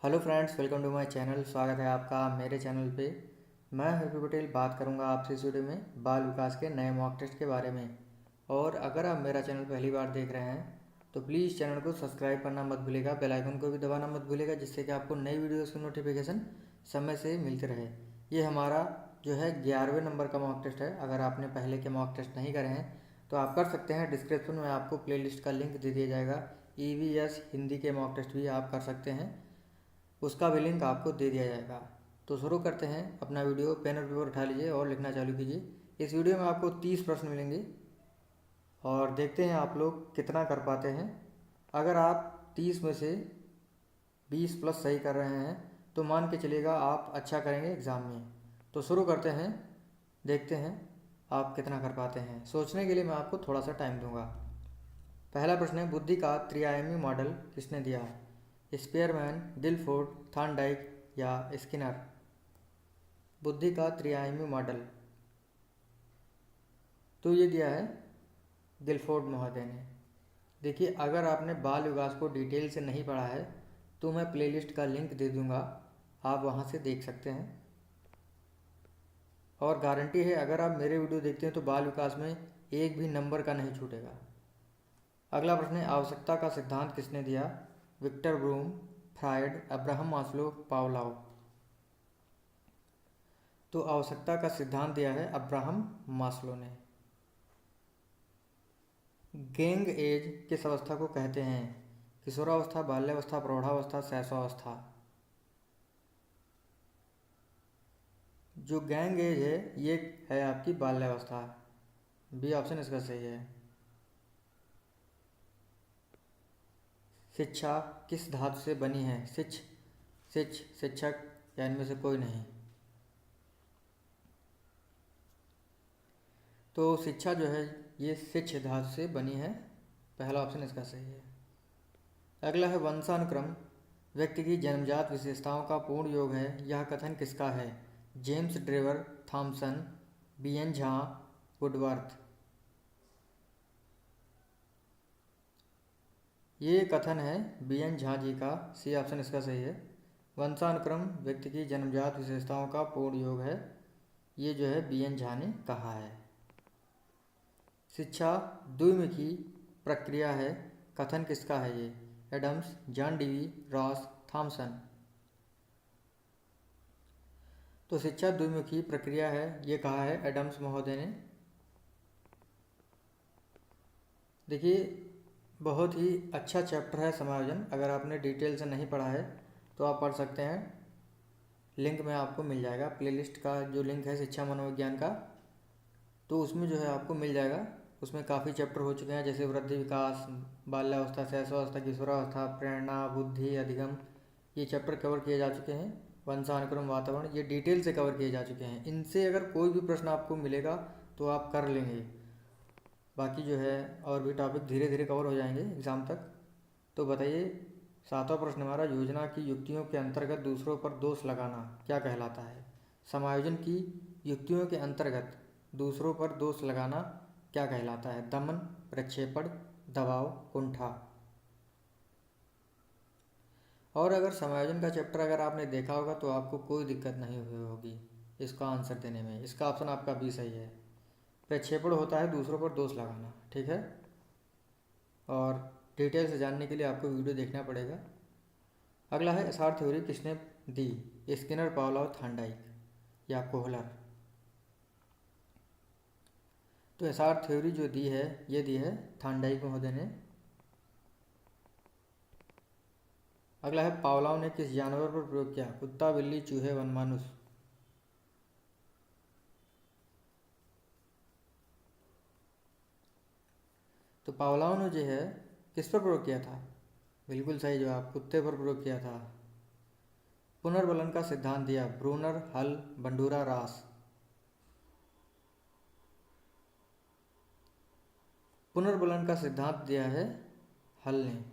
Hello friends, welcome to my channel. स्वागत है आपका मेरे चैनल पे। मैं हैप्पी पटेल बात करूंगा आपसे इस वीडियो में बाल विकास के नए मॉक टेस्ट के बारे में। और अगर आप मेरा चैनल पहली बार देख रहे हैं तो प्लीज़ चैनल को सब्सक्राइब करना मत भूलिएगा, बेल आइकन को भी दबाना मत भूलिएगा, जिससे कि आपको नई वीडियोज़ की नोटिफिकेशन समय से मिलते रहे। ये हमारा जो है 11वें नंबर का मॉक टेस्ट है। अगर आपने पहले के मॉक टेस्ट नहीं करे हैं तो आप कर सकते हैं। डिस्क्रिप्शन में आपको प्लेलिस्ट का लिंक दे दिया जाएगा। EVS हिंदी के मॉक टेस्ट भी आप कर सकते हैं, उसका भी लिंक आपको दे दिया जाएगा। तो शुरू करते हैं अपना वीडियो। पेन और पेपर उठा लीजिए और लिखना चालू कीजिए। इस वीडियो में आपको 30 प्रश्न मिलेंगे और देखते हैं आप लोग कितना कर पाते हैं। अगर आप 30 में से 20 प्लस सही कर रहे हैं तो मान के चलिएगा आप अच्छा करेंगे एग्ज़ाम में। तो शुरू करते हैं, देखते हैं आप कितना कर पाते हैं। सोचने के लिए मैं आपको थोड़ा सा टाइम दूंगा। पहला प्रश्न है, बुद्धि का त्रिआयामी मॉडल किसने दिया? स्पेयरमैन, गिलफोर्ड, थॉर्नडाइक या स्किनर? बुद्धि का त्रिआयामी मॉडल तो ये दिया है गिलफोर्ड महोदय ने। देखिए, अगर आपने बाल विकास को डिटेल से नहीं पढ़ा है तो मैं प्लेलिस्ट का लिंक दे दूंगा, आप वहाँ से देख सकते हैं। और गारंटी है, अगर आप मेरे वीडियो देखते हैं तो बाल विकास में एक भी नंबर का नहीं छूटेगा। अगला प्रश्न है, आवश्यकता का सिद्धांत किसने दिया? Victor Vroom, Freud, Abraham Maslow, Pavlov? तो आवश्यकता का सिद्धांत दिया है अब्राहम मास्लो ने। गैंग एज किस अवस्था को कहते हैं? किशोरावस्था, बाल्यावस्था, प्रौढ़ावस्था, शैशवावस्था? जो गैंग एज है ये है आपकी बाल्यावस्था। बी ऑप्शन इसका सही है। शिक्षा किस धातु से बनी है? शिक्षक या इनमें से कोई नहीं? तो शिक्षा जो है ये शिक्ष धातु से बनी है, पहला ऑप्शन इसका सही है। अगला है, वंशानुक्रम व्यक्ति की जन्मजात विशेषताओं का पूर्ण योग है, यह कथन किसका है? James Drever, Thomson, BN Jha, Woodworth? ये कथन है BN झा जी का, सी ऑप्शन इसका सही है। वंशानुक्रम व्यक्ति की जन्मजात विशेषताओं का पूर्ण योग है, ये जो है BN झा ने कहा है। शिक्षा द्विमुखी प्रक्रिया है, कथन किसका है ये? Adams, John Dewey, Ross, Thomson? तो शिक्षा द्विमुखी प्रक्रिया है ये कहा है एडम्स महोदय ने। देखिए, बहुत ही अच्छा चैप्टर है समायोजन। अगर आपने डिटेल से नहीं पढ़ा है तो आप पढ़ सकते हैं, लिंक में आपको मिल जाएगा। प्लेलिस्ट का जो लिंक है शिक्षा मनोविज्ञान का, तो उसमें जो है आपको मिल जाएगा। उसमें काफ़ी चैप्टर हो चुके हैं, जैसे वृद्धि विकास, बाल्यावस्था, शैशवावस्था, किशोरावस्था, प्रेरणा, बुद्धि, अधिगम, ये चैप्टर कवर किए जा चुके हैं। वंशानुक्रम, वातावरण, ये डिटेल से कवर किए जा चुके हैं। इनसे अगर कोई भी प्रश्न आपको मिलेगा तो आप कर लेंगे। बाकी जो है और भी टॉपिक धीरे धीरे कवर हो जाएंगे एग्ज़ाम तक। तो बताइए, सातवां प्रश्न हमारा, योजना की युक्तियों के अंतर्गत दूसरों पर दोष लगाना क्या कहलाता है? समायोजन की युक्तियों के अंतर्गत दूसरों पर दोष लगाना क्या कहलाता है? दमन, प्रक्षेपण, दबाव, कुंठा? और अगर समायोजन का चैप्टर अगर आपने देखा होगा तो आपको कोई दिक्कत नहीं हुई होगी इसका आंसर देने में। इसका ऑप्शन आपका भी सही है। प्रक्षेपण होता है दूसरों पर दोष लगाना, ठीक है। और डिटेल से जानने के लिए आपको वीडियो देखना पड़ेगा। अगला है, एसआर थ्योरी किसने दी? स्किनर, पावलोव, थॉर्नडाइक या कोहलर? तो एसआर थ्योरी जो दी है ये दी है थॉर्नडाइक महोदय ने। अगला है, पावलोव ने किस जानवर पर प्रयोग किया? कुत्ता, बिल्ली, चूहे, वनमानुष? तो पावलोव ने जो है किस पर प्रयोग किया था? बिल्कुल सही जवाब, कुत्ते पर प्रयोग किया था। पुनर्बलन का सिद्धांत दिया? ब्रूनर, हल, बंडूरा, रास? पुनर्बलन का सिद्धांत दिया है हल ने।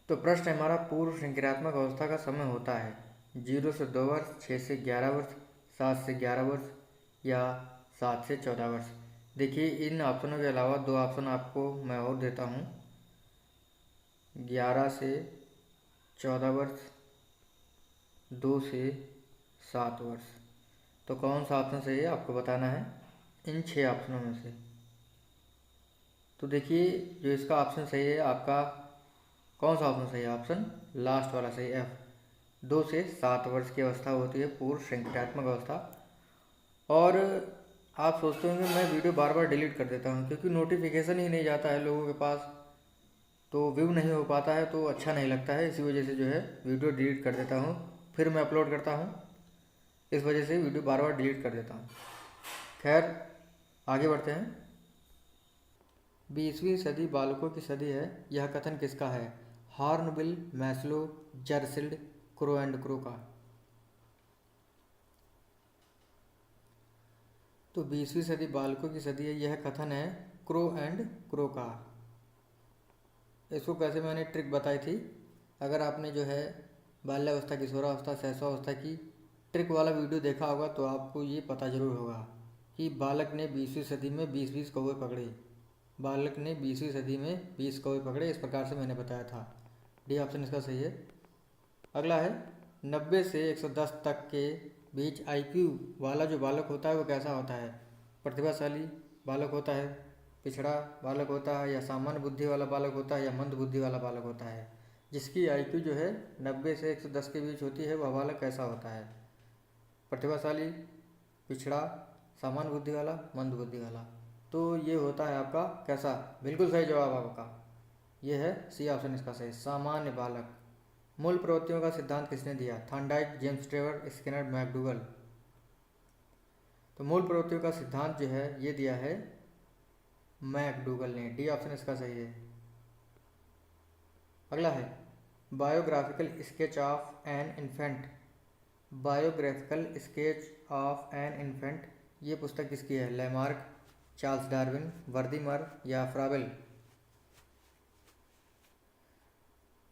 तो प्रश्न हमारा, पूर्व संक्रियात्मक अवस्था का समय होता है 0 से 2 वर्ष, 6 से 11 वर्ष, 7 से 11 वर्ष या 7 से 14 वर्ष? देखिए, इन ऑप्शनों के अलावा दो ऑप्शन आपको मैं और देता हूँ, 11 से 14 वर्ष, 2 से 7 वर्ष। तो कौन सा ऑप्शन सही है आपको बताना है इन 6 ऑप्शनों में से। तो देखिए जो इसका ऑप्शन सही है आपका, कौन सा ऑप्शन सही है? ऑप्शन लास्ट वाला सही है, 2 से 7 वर्ष की अवस्था होती है पूर्व संक्रात्मक अवस्था। और आप सोचते होंगे मैं वीडियो बार बार डिलीट कर देता हूँ क्योंकि नोटिफिकेशन ही नहीं जाता है लोगों के पास, तो व्यू नहीं हो पाता है, तो अच्छा नहीं लगता है, इसी वजह से जो है वीडियो डिलीट कर देता हूँ, फिर मैं अपलोड करता हूँ, इस वजह से वीडियो बार बार डिलीट कर देता हूँ। खैर आगे बढ़ते हैं। 20वीं सदी बालकों की सदी है, यह कथन किसका है? Hornbill, Maslow, Jersild, Crow and Crow का। तो 20वीं सदी बालकों की सदी है, यह कथन है क्रो एंड क्रो का। इसको कैसे मैंने ट्रिक बताई थी, अगर आपने जो है बाल्यावस्था, किशोरावस्था, शैशवावस्था की ट्रिक वाला वीडियो देखा होगा तो आपको ये पता जरूर होगा कि बालक ने 20वीं सदी में 20-20 कौवे पकड़े, बालक ने 20वीं सदी में 20 कौवे पकड़े, इस प्रकार से मैंने बताया था। डी ऑप्शन इसका सही है। अगला है 90 से 110 तक के बीच IQ वाला जो बालक होता है वो कैसा होता है? प्रतिभाशाली बालक होता है, पिछड़ा बालक होता है, या सामान्य बुद्धि वाला बालक होता है, या मंद बुद्धि वाला बालक होता है? जिसकी IQ जो है 90 से 110 के बीच होती है वह बालक कैसा होता है? प्रतिभाशाली, पिछड़ा, सामान्य बुद्धि वाला, मंद बुद्धि वाला। तो ये होता है आपका कैसा? बिल्कुल सही जवाब आपका, ये है सी ऑप्शन इसका सही, सामान्य बालक। मूल प्रवृत्तियों का सिद्धांत किसने दिया? Thorndike, James Trevor, Skinner, McDougall. तो मूल प्रवृत्तियों का सिद्धांत जो है ये दिया है मैकडूगल ने, डी ऑप्शन इसका सही है। अगला है biographical sketch of an infant, biographical sketch of an infant, ये पुस्तक किसकी है? लैमार्क, चार्ल्स डार्विन, वर्दीमर, या फ्राबेल।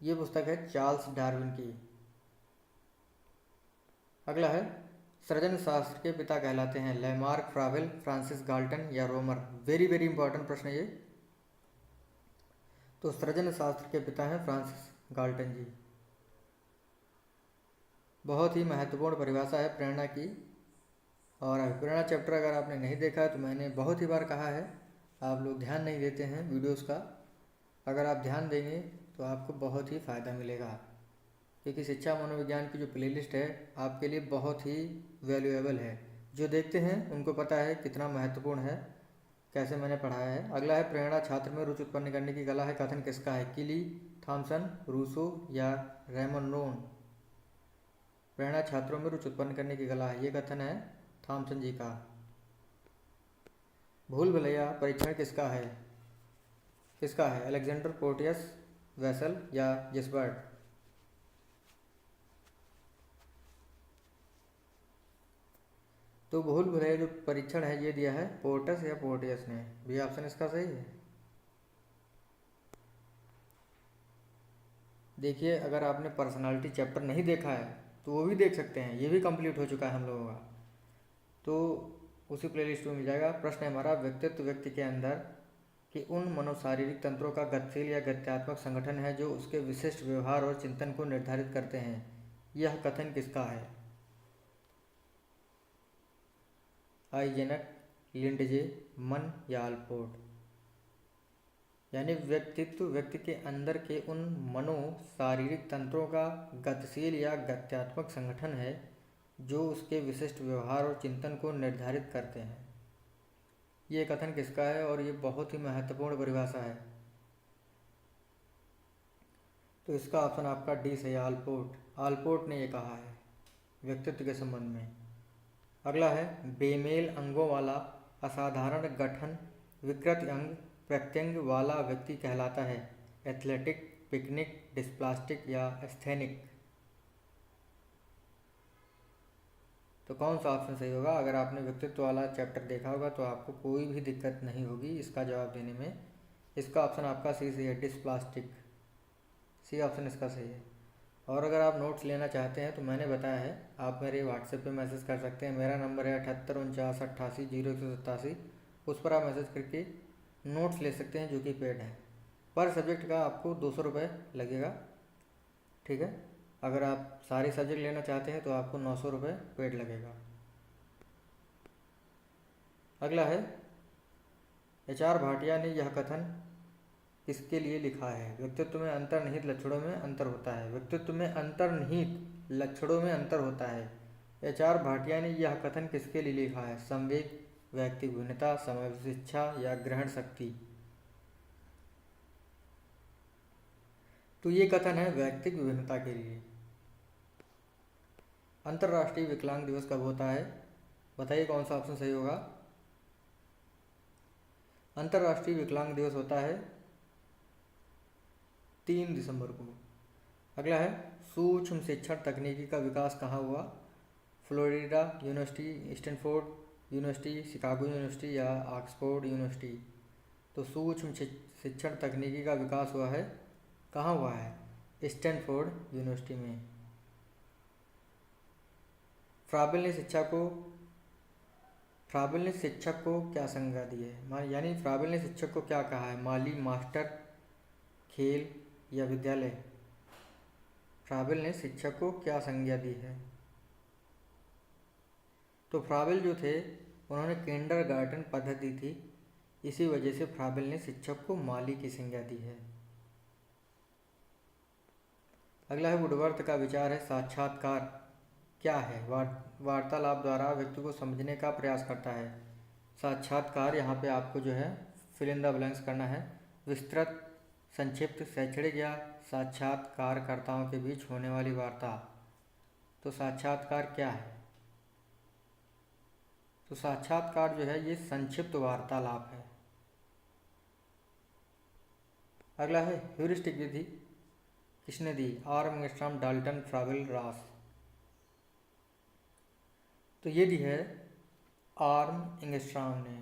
ये पुस्तक है चार्ल्स डार्विन की। अगला है सृजन शास्त्र के पिता कहलाते हैं लैमार्क, फ्राबेल, फ्रांसिस गाल्टन, या रोमर। वेरी वेरी इंपॉर्टेंट प्रश्न है ये। तो सृजन शास्त्र के पिता हैं फ्रांसिस गाल्टन जी। बहुत ही महत्वपूर्ण परिभाषा है प्रेरणा की। और अभिप्रेरणा चैप्टर अगर आपने नहीं देखा है तो मैंने बहुत ही बार कहा है, आप लोग ध्यान नहीं देते हैं वीडियोस का। अगर आप ध्यान देंगे तो आपको बहुत ही फ़ायदा मिलेगा, क्योंकि शिक्षा मनोविज्ञान की जो प्लेलिस्ट है आपके लिए बहुत ही वैल्यूएबल है। जो देखते हैं उनको पता है कितना महत्वपूर्ण है, कैसे मैंने पढ़ाया है। अगला है प्रेरणा छात्र में रुचि उत्पन्न करने की कला है, कथन किसका है? किली, थॉमसन, रूसो, या रेमन रोन। प्रेरणा छात्रों में रुचि उत्पन्न करने की कला है, ये कथन है थॉमसन जी का। भूल भुलैया परीक्षण किसका है? किसका है? अलेक्जेंडर, पोर्टियस, वेसल, या जिसबर्ट। तो भूल भुलैया जो परीक्षण है ये दिया है पोर्टस या पोर्टियस ने, बी ऑप्शन इसका सही है। देखिए अगर आपने पर्सनालिटी चैप्टर नहीं देखा है तो वो भी देख सकते हैं, ये भी कंप्लीट हो चुका है हम लोगों का, तो उसी प्लेलिस्ट में मिल जाएगा। प्रश्न है हमारा, व्यक्तित्व व्यक्ति के अंदर कि उन मनोशारीरिक तंत्रों का गतिशील या गत्यात्मक संगठन है जो उसके विशिष्ट व्यवहार और चिंतन को निर्धारित करते हैं, यह कथन किसका है? आइजेनक, लिंडजे, मन, या आलपोर्ट। यानी व्यक्तित्व व्यक्ति के अंदर के उन मनो शारीरिक तंत्रों का गतिशील या गत्यात्मक संगठन है जो उसके विशिष्ट व्यवहार और चिंतन को निर्धारित करते हैं। ये कथन किसका है? और ये बहुत ही महत्वपूर्ण परिभाषा है, तो इसका ऑप्शन आपका डी से आलपोर्ट। आलपोर्ट ने ये कहा है व्यक्तित्व के संबंध में। अगला है बेमेल अंगों वाला असाधारण गठन विकृत अंग प्रत्यंग वाला व्यक्ति कहलाता है एथलेटिक, पिकनिक, डिस्प्लास्टिक, या एस्थेनिक। तो कौन सा ऑप्शन सही होगा? अगर आपने व्यक्तित्व वाला चैप्टर देखा होगा तो आपको कोई भी दिक्कत नहीं होगी इसका जवाब देने में। इसका ऑप्शन आपका सी सही है, डिस्प्लास्टिक, सी ऑप्शन इसका सही है। और अगर आप नोट्स लेना चाहते हैं तो मैंने बताया है आप मेरे व्हाट्सएप पे मैसेज कर सकते हैं। मेरा नंबर है 7849880187, उस पर आप मैसेज करके नोट्स ले सकते हैं जो कि पेड है। पर सब्जेक्ट का आपको 200 रुपये लगेगा। ठीक है। अगर आप सारे सब्जेक्ट लेना चाहते हैं तो आपको 900 रुपये पेड लगेगा। अगला है, HR भाटिया ने यह कथन किसके लिए लिखा है? व्यक्तित्व में अंतर्निहित लक्षणों में अंतर होता है। व्यक्तित्व में अंतर्निहित लक्षणों में अंतर होता है। HR भाटिया ने यह कथन किसके लिए लिखा है? संवेग, व्यक्तिगत भिन्नता, समावेशी इच्छा या ग्रहण शक्ति। तो ये कथन है व्यक्तिगत भिन्नता के लिए। अंतर्राष्ट्रीय विकलांग दिवस कब होता है? बताइए कौन सा ऑप्शन सही होगा। अंतर्राष्ट्रीय विकलांग दिवस होता है 3 दिसंबर को। अगला है, सूक्ष्म शिक्षण तकनीकी का विकास कहाँ हुआ? Florida university, Stanford university, Chicago university या ऑक्सफोर्ड यूनिवर्सिटी। तो सूक्ष्म शिक्षण तकनीकी का विकास हुआ है, कहाँ हुआ है? स्टैनफोर्ड यूनिवर्सिटी में। फ्राबेल ने शिक्षक को क्या संज्ञा दी है? यानी फ्राबेल ने शिक्षक को क्या कहा है? माली, मास्टर, खेल या विद्यालय। फ्राबेल ने शिक्षक को क्या संज्ञा दी है? तो फ्राबेल जो थे उन्होंने किंडरगार्टन पद्धति थी, इसी वजह से फ्राबेल ने शिक्षक को माली की संज्ञा दी है। अगला है, वुडवर्थ का विचार है साक्षात्कार क्या है? वार्तालाप द्वारा व्यक्ति को समझने का प्रयास करता है। साक्षात्कार, यहाँ पे आपको जो है फिल इन द ब्लैंक्स करना है। विस्तृत, संक्षिप्त, शैक्षणिक या साक्षात्कारकर्ताओं के बीच होने वाली वार्ता। तो साक्षात्कार क्या है? तो साक्षात्कार जो है ये संक्षिप्त वार्तालाप है। अगला है, ह्यूरिस्टिक विधि किसने दी? Armstrong, Dalton, Froebel, Ross. तो ये दी है आर्मस्ट्रांग ने।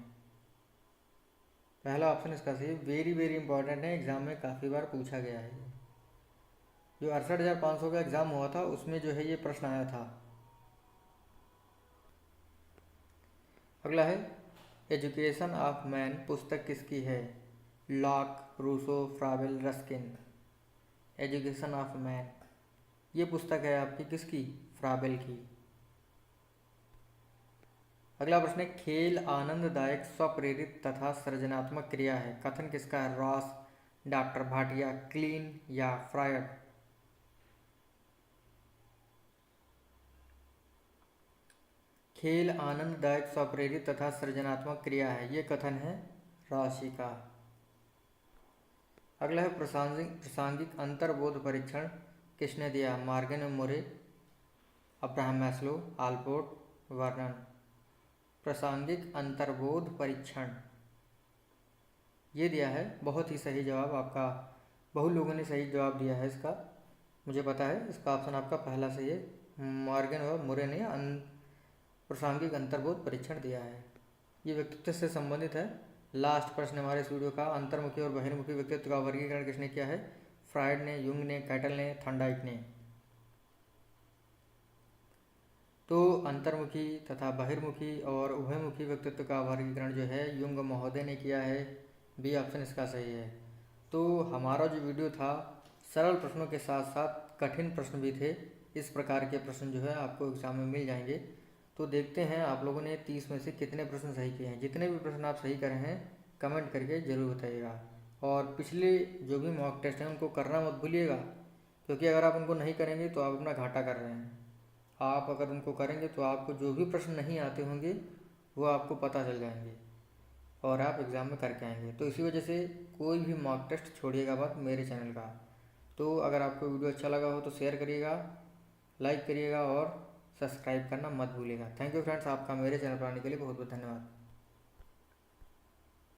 पहला ऑप्शन इसका सही। वेरी वेरी इंपॉर्टेंट है, एग्जाम में काफ़ी बार पूछा गया है। जो 68,500 का एग्जाम हुआ था उसमें जो है ये प्रश्न आया था। अगला है, एजुकेशन ऑफ मैन पुस्तक किसकी है? Locke, Rousseau, Froebel, Ruskin. Education of man ये पुस्तक है आपकी किसकी? फ्राबेल की। अगला प्रश्न है, खेल आनंददायक, स्वप्रेरित तथा सृजनात्मक क्रिया है, कथन किसका है? रॉस, डॉक्टर भाटिया, क्लीन या फ्रायड। खेल आनंददायक, स्वप्रेरित तथा सृजनात्मक क्रिया है, ये कथन है रॉसी का। अगला है, प्रासंगिक अंतर्बोध परीक्षण किसने दिया? मॉर्गन और मोरे, अब्राहम मैस्लो, आल्पोर्ट, वर्नन। प्रासंगिक अंतर्बोध परीक्षण ये दिया है। बहुत ही सही जवाब आपका, बहुत लोगों ने सही जवाब दिया है इसका, मुझे पता है। इसका ऑप्शन आपका पहला सही है। मॉर्गन और मोरे ने प्रासंगिक अंतर्बोध परीक्षण दिया है। ये व्यक्तित्व से संबंधित है। लास्ट प्रश्न हमारे इस वीडियो का, अंतर्मुखी और बहिर्मुखी व्यक्तित्व का वर्गीकरण किसने किया है? फ्रायड ने, युंग ने, कैटल ने, थॉर्नडाइक ने। तो अंतर्मुखी तथा बहिर्मुखी और उभयमुखी व्यक्तित्व का वर्गीकरण जो है युंग महोदय ने किया है। बी ऑप्शन इसका सही है। तो हमारा जो वीडियो था सरल प्रश्नों के साथ साथ कठिन प्रश्न भी थे। इस प्रकार के प्रश्न जो है आपको एग्जाम में मिल जाएंगे। तो देखते हैं आप लोगों ने 30 में से कितने प्रश्न सही किए हैं। जितने भी प्रश्न आप सही करे हैं कमेंट करके ज़रूर बताइएगा। और पिछले जो भी मॉक टेस्ट हैं उनको करना मत भूलिएगा, क्योंकि अगर आप उनको नहीं करेंगे तो आप अपना घाटा कर रहे हैं। आप अगर उनको करेंगे तो आपको जो भी प्रश्न नहीं आते होंगे वो आपको पता चल जाएंगे और आप एग्ज़ाम में करके आएंगे। तो इसी वजह से कोई भी मॉक टेस्ट छोड़िएगा मत मेरे चैनल का। तो अगर आपको वीडियो अच्छा लगा हो तो शेयर करिएगा, लाइक करिएगा और सब्सक्राइब करना मत भूलिएगा। थैंक यू फ्रेंड्स, आपका मेरे चैनल पर आने के लिए बहुत बहुत धन्यवाद।